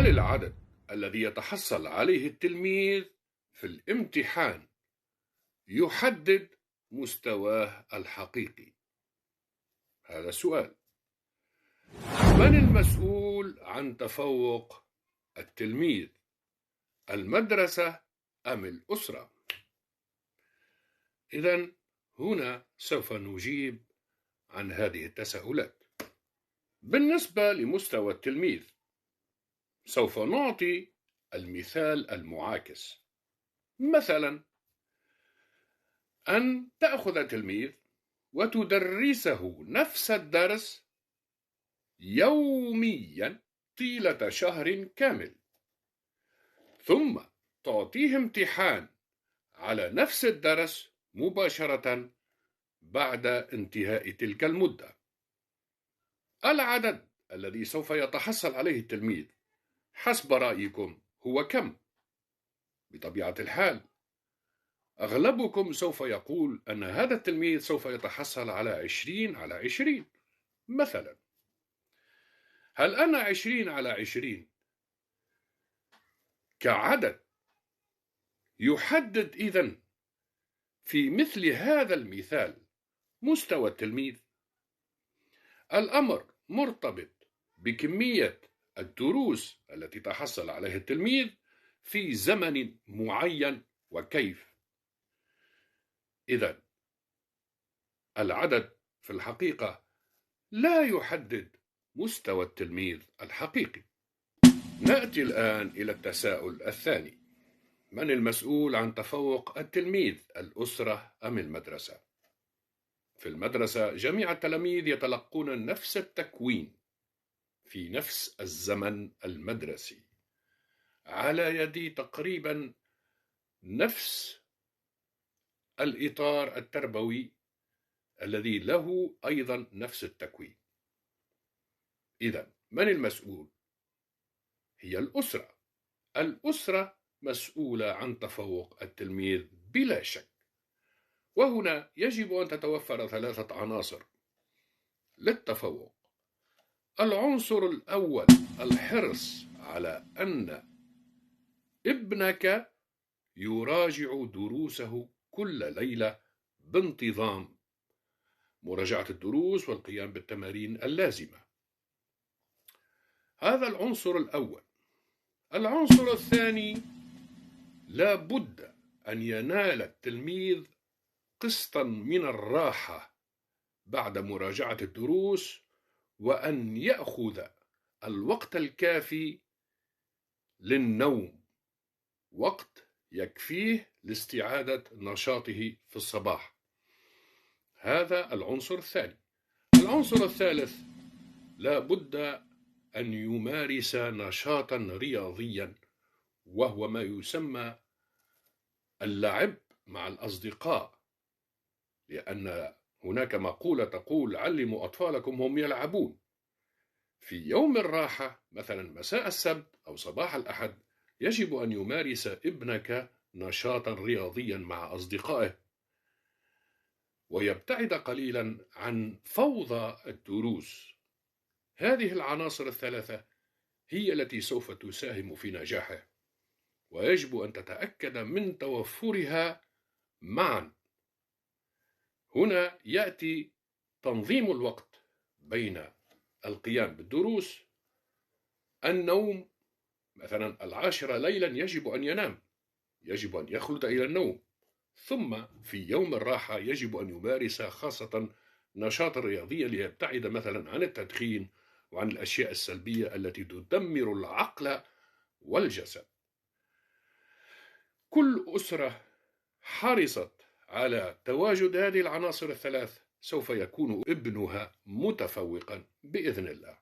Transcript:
هل العدد الذي يتحصل عليه التلميذ في الامتحان يحدد مستواه الحقيقي؟ هذا السؤال. من المسؤول عن تفوق التلميذ؟ المدرسة أم الأسرة؟ إذن هنا سوف نجيب عن هذه التساؤلات. بالنسبة لمستوى التلميذ سوف نعطي المثال المعاكس. مثلا أن تأخذ تلميذ وتدرسه نفس الدرس يوميا طيلة شهر كامل، ثم تعطيه امتحان على نفس الدرس مباشرة بعد انتهاء تلك المدة. العدد الذي سوف يتحصل عليه التلميذ حسب رأيكم هو كم؟ بطبيعة الحال أغلبكم سوف يقول أن هذا التلميذ سوف يتحصل على 20/20 مثلا. هل أن 20/20 كعدد يحدد إذن في مثل هذا المثال مستوى التلميذ؟ الأمر مرتبط بكمية الدروس التي تحصل عليها التلميذ في زمن معين وكيف. إذن العدد في الحقيقة لا يحدد مستوى التلميذ الحقيقي. نأتي الآن إلى التساؤل الثاني: من المسؤول عن تفوق التلميذ، الأسرة أم المدرسة؟ في المدرسة جميع التلاميذ يتلقون نفس التكوين في نفس الزمن المدرسي على يد تقريبا نفس الإطار التربوي الذي له أيضا نفس التكوين. إذن من المسؤول؟ هي الأسرة. الأسرة مسؤولة عن تفوق التلميذ بلا شك، وهنا يجب أن تتوفر 3 عناصر للتفوق. العنصر الأول الحرص على أن ابنك يراجع دروسه كل ليلة بانتظام، مراجعة الدروس والقيام بالتمارين اللازمة. هذا العنصر الأول. العنصر الثاني: لا بد أن ينال التلميذ قسطا من الراحة بعد مراجعة الدروس، وأن يأخذ الوقت الكافي للنوم، وقت يكفيه لاستعادة نشاطه في الصباح. هذا العنصر الثاني. العنصر الثالث: لا بد أن يمارس نشاطا رياضيا، وهو ما يسمى اللعب مع الأصدقاء، لأن هناك مقولة تقول: علموا أطفالكم هم يلعبون. في يوم الراحة مثلا مساء السبت أو صباح الأحد يجب أن يمارس ابنك نشاطا رياضيا مع أصدقائه، ويبتعد قليلا عن فوضى الدروس. هذه العناصر الثلاثة هي التي سوف تساهم في نجاحه، ويجب أن تتأكد من توفرها معا. هنا يأتي تنظيم الوقت بين القيام بالدروس، النوم. مثلا 10 ليلا يجب أن ينام، يجب أن يخلد إلى النوم، ثم في يوم الراحة يجب أن يمارس خاصة نشاط رياضي ليبتعد مثلا عن التدخين وعن الأشياء السلبية التي تدمر العقل والجسد. كل أسرة حرصت على تواجد هذه العناصر الثلاث سوف يكون ابنها متفوقا بإذن الله.